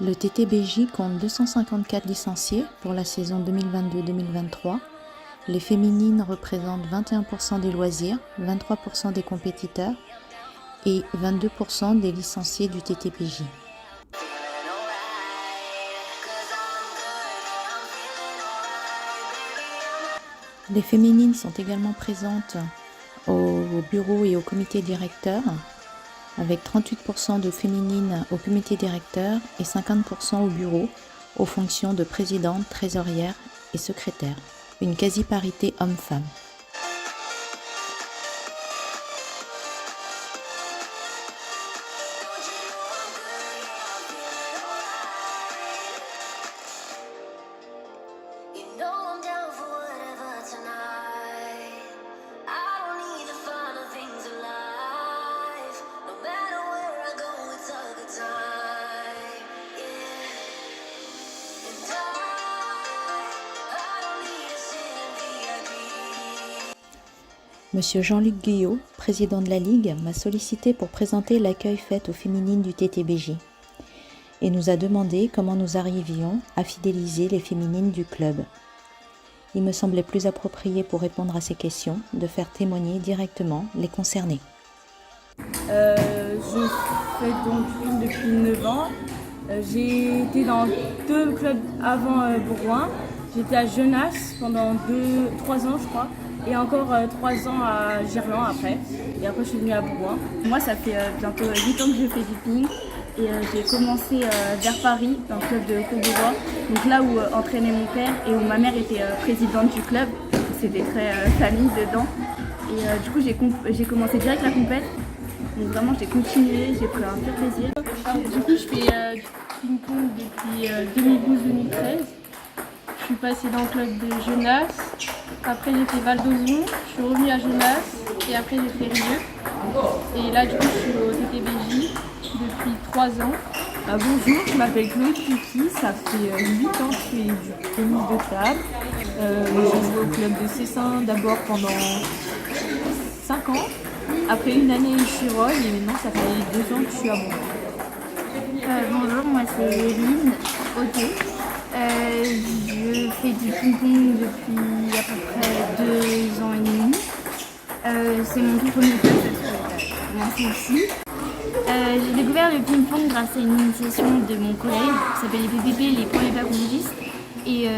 Le TTBJ compte 254 licenciés pour la saison 2022-2023. Les féminines représentent 21% des loisirs, 23% des compétiteurs et 22% des licenciés du TTBJ. Les féminines sont également présentes au bureau et au comité directeur, avec 38% de féminines au comité directeur et 50% au bureau, aux fonctions de présidente, trésorière et secrétaire. Une quasi-parité homme-femme. Monsieur Jean-Luc Guyot, président de la Ligue, m'a sollicité pour présenter l'accueil fait aux féminines du TTBJ et nous a demandé comment nous arrivions à fidéliser les féminines du club. Il me semblait plus approprié pour répondre à ces questions de faire témoigner directement les concernés. Je fais donc depuis 9 ans. J'ai été dans 2 clubs avant Bourgoin. J'étais à Genasse pendant 3 ans je crois. Et encore 3 ans à Gerland après. Et après je suis venue à Bourgoin. Moi ça fait bientôt 8 ans que je fais du ping. Et j'ai commencé vers Paris, dans le club de Courbevoie. Donc là où entraînait mon père et où ma mère était présidente du club. C'était très famille dedans. Et du coup j'ai commencé direct la compète. Donc vraiment j'ai continué, j'ai pris un pur plaisir. Du coup je fais du ping-pong depuis 2012-2013. Je suis passée dans le club de Genasse, après j'ai fait Val d'Ozon, je suis revenue à Genasse et après j'ai fait Rieux. Et là du coup je suis au TTBJ depuis 3 ans. Bonjour, je m'appelle Chloé Kiki, ça fait 8 ans que je fais du tennis de table. J'ai joué au club de Cessin d'abord pendant 5 ans, après une année à Chirol et maintenant ça fait 2 ans que je suis à Bourgoin. Bonjour, moi c'est Lynn Auté. Je fais du ping-pong depuis à peu près 2 ans et demi. C'est mon tout premier club parce que j'ai commencé ici. J'ai découvert le ping-pong grâce à une initiation de mon collègue qui s'appelle les PPP, les premiers pathologistes. Et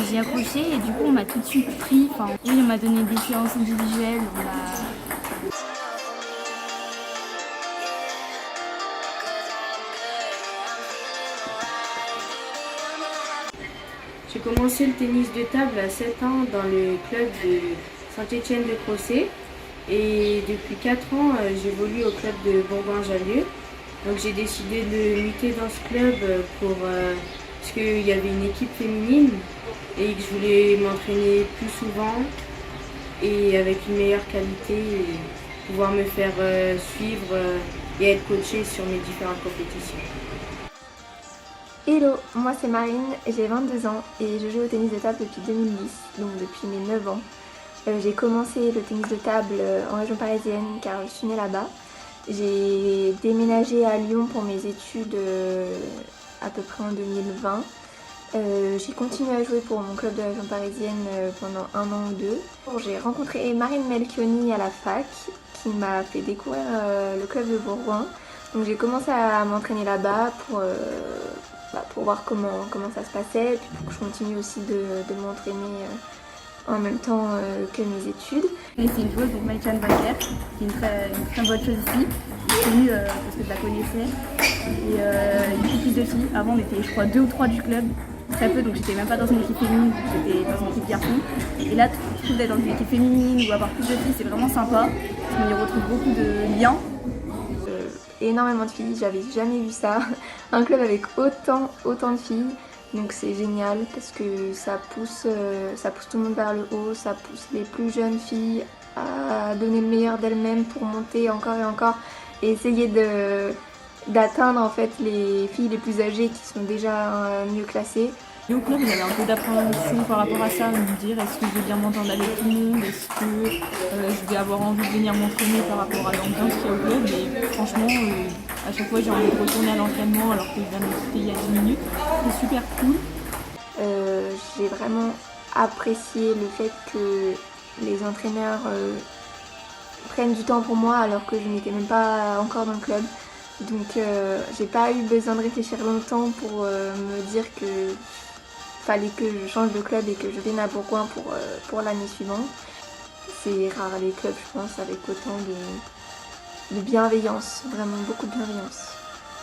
j'ai accroché et du coup on m'a tout de suite pris. Enfin, oui, on m'a donné des séances individuelles. J'ai commencé le tennis de table à 7 ans dans le club de Saint-Étienne-de-Crossé et depuis 4 ans j'évolue au club de Bourgoin-Jallieu. Donc j'ai décidé de muter dans ce club parce qu'il y avait une équipe féminine et que je voulais m'entraîner plus souvent et avec une meilleure qualité et pouvoir me faire suivre et être coachée sur mes différentes compétitions. Hello, moi c'est Marine, j'ai 22 ans et je joue au tennis de table depuis 2010, donc depuis mes 9 ans. J'ai commencé le tennis de table en région parisienne car je suis née là-bas. J'ai déménagé à Lyon pour mes études à peu près en 2020. J'ai continué à jouer pour mon club de région parisienne pendant 1 an ou 2. J'ai rencontré Marine Melchioni à la fac qui m'a fait découvrir le club de Bourgoin. Donc j'ai commencé à m'entraîner là-bas pour voir comment ça se passait et puis pour que je continue aussi de m'entraîner en même temps que mes études. C'est une joueuse, donc Maïchan Baker, qui est une très bonne chose ici. Je suis venue parce que je la connaissais. Et une petite de filles. Avant on était je crois 2 ou 3 du club, très peu, donc j'étais même pas dans une équipe féminine, j'étais dans une équipe garçon. Et là je trouve d'être dans une équipe féminine ou avoir plus de filles c'est vraiment sympa. On y retrouve beaucoup de liens. Énormément de filles, j'avais jamais vu ça, un club avec autant de filles, donc c'est génial parce que ça pousse tout le monde vers le haut, ça pousse les plus jeunes filles à donner le meilleur d'elles-mêmes pour monter encore et encore et essayer d'atteindre en fait les filles les plus âgées qui sont déjà mieux classées. Et au club, il y avait un peu d'appréhension par rapport à ça, me dire est-ce que je vais bien m'entendre avec tout le monde, est-ce que je vais avoir envie de venir m'entraîner par rapport à l'ambiance qu'il y a au club, et franchement, À chaque fois, j'ai envie de retourner à l'entraînement alors que je viens de quitter il y a 10 minutes. C'est super cool. J'ai vraiment apprécié le fait que les entraîneurs prennent du temps pour moi alors que je n'étais même pas encore dans le club. Donc j'ai pas eu besoin de réfléchir longtemps pour me dire que fallait que je change de club et que je vienne à Bourgoin pour l'année suivante. C'est rare les clubs, je pense, avec autant de bienveillance, vraiment beaucoup de bienveillance.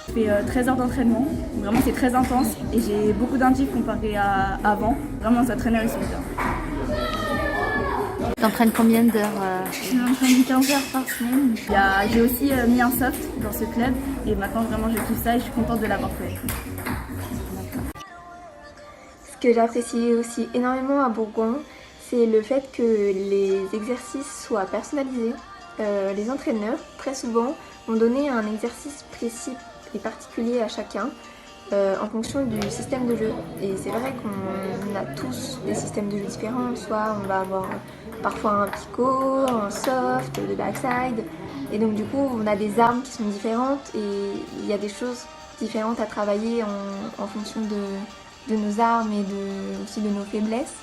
Je fais 13 heures d'entraînement, vraiment c'est très intense et j'ai beaucoup d'indices comparé à avant. Vraiment, les entraîneurs ils sont bien. T'entraînes combien d'heures Je m'entraîne 15 heures par semaine. J'ai aussi mis un soft dans ce club et maintenant vraiment je kiffe ça et je suis contente de l'avoir fait. Ce que j'apprécie aussi énormément à Bourgoin, c'est le fait que les exercices soient personnalisés. Les entraîneurs, très souvent, vont donner un exercice précis et particulier à chacun en fonction du système de jeu. Et c'est vrai qu'on a tous des systèmes de jeu différents, soit on va avoir parfois un picot, un soft, de backside, et donc du coup on a des armes qui sont différentes et il y a des choses différentes à travailler en fonction de nos armes et aussi de nos faiblesses.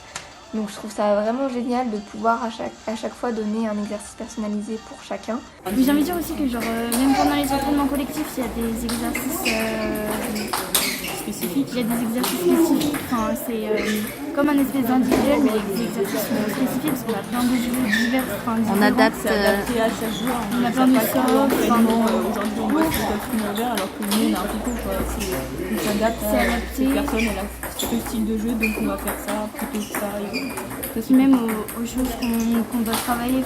Donc je trouve ça vraiment génial de pouvoir à chaque fois donner un exercice personnalisé pour chacun. Mais j'ai envie de dire aussi que même pendant les entraînements collectifs, il y a des exercices spécifiques. Il y a des exercices spécifiques. Enfin, c'est comme un espèce d'individuel, mais des exercices spécifiques parce qu'on a plein de jeux divers. On adapte Adapté à chaque joueur. On a plein de sorts. Aujourd'hui on bosse le vert alors que nous on a un picot. On s'adapte à cette personne, elle a ce style de jeu donc on va faire ça plutôt que ça. Et même aux choses qu'on doit travailler.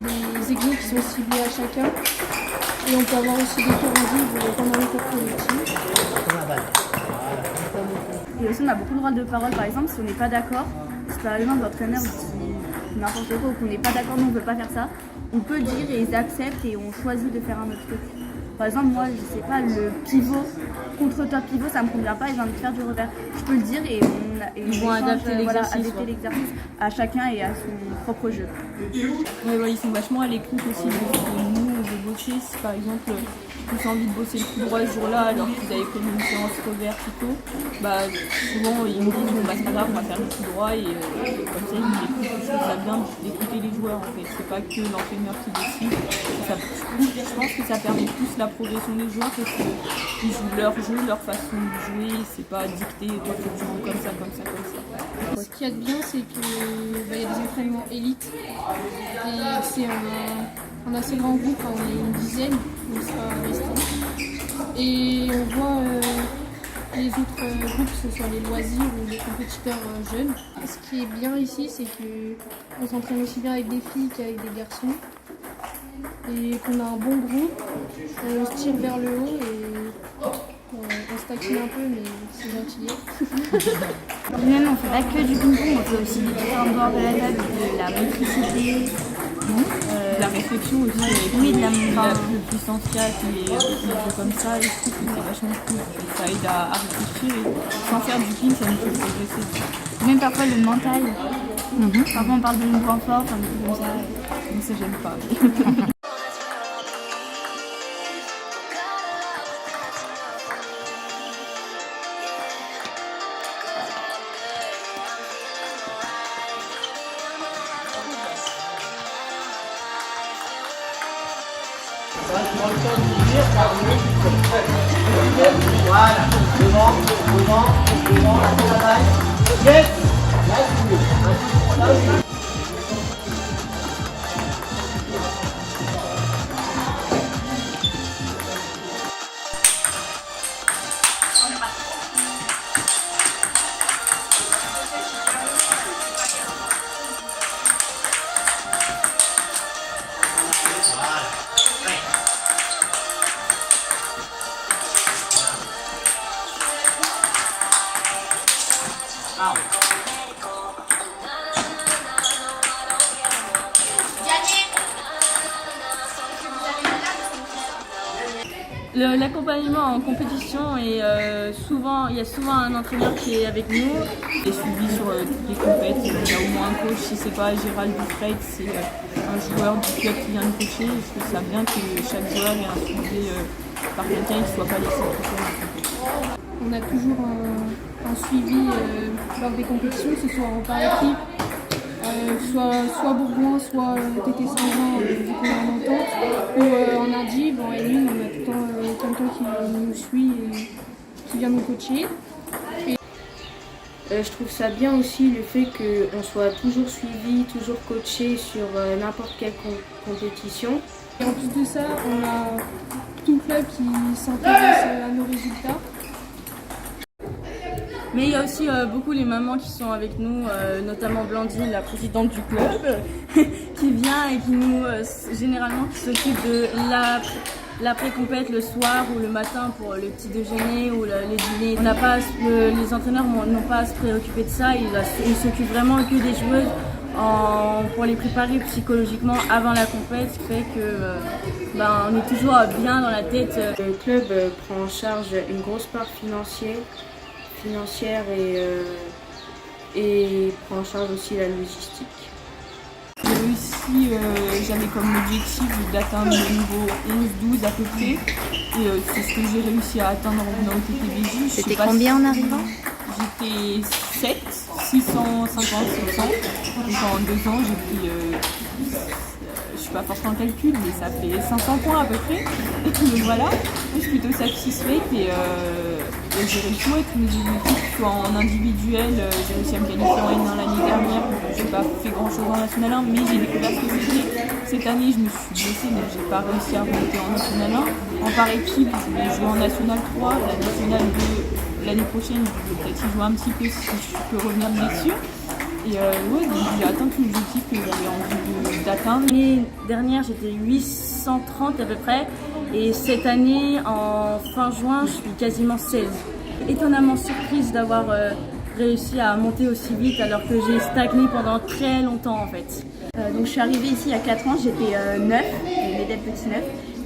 Des exos qui sont ciblés à chacun. Et on peut avoir aussi des cours en ligne pendant les cours collectifs. Et aussi on a beaucoup de droits de parole par exemple si on n'est pas d'accord. Si par exemple l'entraîneur dit n'importe quoi ou qu'on n'est pas d'accord, nous on ne veut pas faire ça, on peut le dire et ils acceptent et on choisit de faire un autre truc. Par exemple moi je sais pas, le pivot, contre-top pivot ça me convient pas et j'ai envie de faire du revers. Je peux le dire et ils vont adapter l'exercice à chacun et à son propre jeu. Ouais, ils sont vachement à l'écoute aussi de ce que nous on veut bosser. Si par exemple ils ont envie de bosser le coup droit ce jour-là alors qu'ils avaient comme une séance revers plutôt, souvent ils me disent c'est pas grave, on va faire le coup droit et comme ça ils m'écoutent. Je trouve ça bien d'écouter les joueurs en fait, c'est pas que l'entraîneur qui décide. Je pense que ça permet plus la progression des joueurs parce qu'ils jouent leur jeu, leur façon de jouer, c'est pas dicté, toi faut que tu joues comme ça, comme ça, comme ça. Ce qu'il y a de bien, c'est qu'il y a des entraînements élites et c'est un assez grand groupe, on est une dizaine, on sera restreint. Et on voit les autres groupes, que ce soit les loisirs ou les compétiteurs jeunes. Ce qui est bien ici, c'est qu'on s'entraîne aussi bien avec des filles qu'avec des garçons. Et qu'on a un bon groupe, on se tire vers le haut et on se taquine un peu, mais c'est gentil. Même on fait pas que du ping-pong, on fait aussi des trucs en dehors de la table, de la motricité, La réflexion aussi, oui, de la le puissance 4 et des jeux comme ça, et je trouve que c'est vachement cool. Ça aide à réfléchir et sans faire du ping, ça nous fait progresser. même parfois le mental. Parfois on parle de nos points forts, des trucs comme ça. Mais ça j'aime pas. Voilà, devant, à la taille. Yes. Là, c'est mieux. L'accompagnement en compétition est il y a souvent un entraîneur qui est avec nous et suivi sur toutes les compétitions. Il y a au moins un coach, si c'est pas Gérald Dufresne, c'est un joueur du club qui vient nous coacher. Je trouve ça bien que chaque joueur ait un suivi par quelqu'un qui ne soit pas laissé de côté. On a toujours un suivi lors des compétitions, que ce soit en par équipe, soit Bourgoin, soit TT Saint-Jean, vu qu'on est en entente, ou en indiv, en L1, on a tout le temps quelqu'un qui nous suit et qui vient nous coacher. Je trouve ça bien aussi le fait qu'on soit toujours suivi, toujours coaché sur n'importe quelle compétition. Et en plus de ça, on a tout le club qui s'intéresse à nos résultats. Mais il y a aussi beaucoup les mamans qui sont avec nous, notamment Blandine, la présidente du club, qui vient et qui nous, généralement, qui s'occupe de l'après-compète le soir ou le matin pour le petit déjeuner ou les dîners. Les entraîneurs n'ont pas à se préoccuper de ça, ils s'occupent vraiment que des joueuses pour les préparer psychologiquement avant la compète, ce qui fait que on est toujours bien dans la tête. Le club prend en charge une grosse part financière et prend en charge aussi la logistique. J'ai réussi, j'avais comme objectif d'atteindre le niveau 11-12 à peu près, et c'est ce que j'ai réussi à atteindre en venant au TTBJ. C'était combien en arrivant? J'étais 7, 650, 700, donc en 2 ans j'ai pris, je suis pas forte en calcul, mais ça fait 500 points à peu près, donc voilà, je suis plutôt satisfaite et j'ai réussi tous mes objectifs, soit en individuel, j'ai réussi à me qualifier en N1 l'année dernière, j'ai pas fait grand chose en National 1, mais j'ai découvert ce que c'était. Cette année je me suis blessée, donc j'ai pas réussi à remonter en National 1. En par équipe, je vais jouer en National 3, la National 2 l'année prochaine, je vais peut-être y jouer un petit peu si je peux revenir de blessure. Et donc j'ai atteint tous les objectifs que j'avais envie d'atteindre. L'année dernière j'étais 830 à peu près, et cette année en fin juin je suis quasiment 16. Étonnamment surprise d'avoir réussi à monter aussi vite alors que j'ai stagné pendant très longtemps en fait. Donc je suis arrivée ici il y a 4 ans, j'étais 9, médaille petit 9.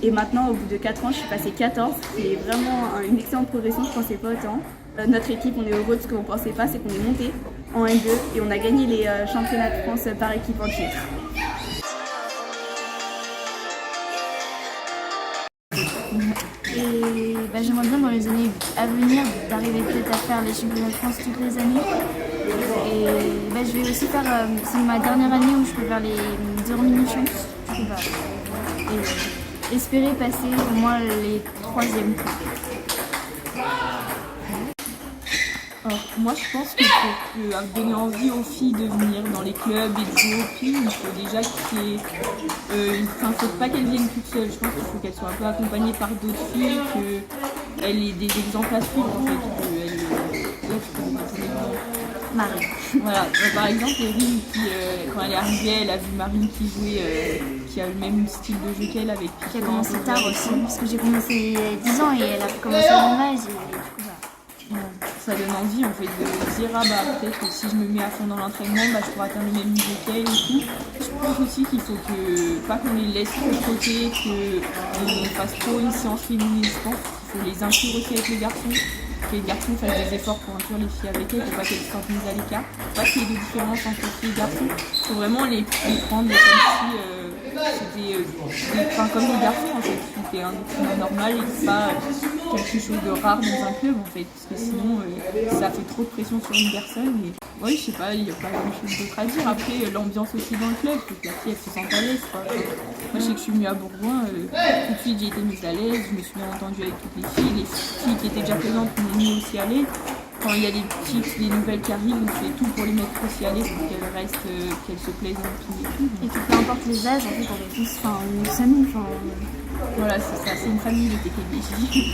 Et maintenant au bout de 4 ans je suis passée 14, c'est vraiment une excellente progression, je ne pensais pas autant. Notre équipe, on est heureux, ce qu'on ne pensait pas, c'est qu'on est monté en N2 et on a gagné les championnats de France par équipe en titre. Et j'aimerais bien dans les années à venir d'arriver peut-être à faire les championnats de France toutes les années. Et je vais aussi faire, c'est ma dernière année où je peux faire les Euromini-champs. Et espérer passer au moins les 3e. Alors, moi je pense que pour donner envie aux filles de venir dans les clubs et de jouer au PIN, il faut déjà faut pas qu'elles viennent toutes seules. Je pense qu'il faut qu'elles soient un peu accompagnées par d'autres filles, qu'elles aient des exemples à suivre en fait. Marie. Voilà, par exemple, Erin, quand elle est arrivée, elle a vu Marine qui jouait, qui a le même style de jeu qu'elle avec. Qui a commencé tard aussi, parce que j'ai commencé 10 ans et elle a commencé à mon âge. Ça donne envie en fait de dire peut-être que si je me mets à fond dans l'entraînement, je pourrais atteindre le même niveau qu'elle et tout. Je pense aussi qu'il faut pas qu'on les laisse de côté, qu'on fasse trop une séance féminine. Je pense qu'il faut les inclure aussi avec les garçons, que les garçons fassent des efforts pour inclure les filles avec elles, pour pas qu'elles se sentent mises à l'écart. Pas qu'il y ait de différence entre filles et garçons. Il faut vraiment les prendre comme si c'était comme les garçons en fait, c'était un truc normal et pas quelque chose de rare dans un club en fait, parce que sinon ça fait trop de pression sur une personne. Et oui, je sais pas, il n'y a pas grand chose d'autre à dire. Après, l'ambiance aussi dans le club, faut que la fille elle se sente à l'aise. Moi je sais que je suis venue à Bourgoin, tout de suite j'ai été mise à l'aise, je me suis bien entendue avec toutes les filles qui étaient déjà présentes m'ont mis aussi à l'aise. Quand il y a des nouvelles qui arrivent, on fait tout pour les mettre aussi à l'aise pour qu'elles restent, qu'elles se plaisent dans le film et tout. Et que peu importe les âges, en fait, on est tous une famille. Voilà, c'est ça, c'est une famille de TTBJ.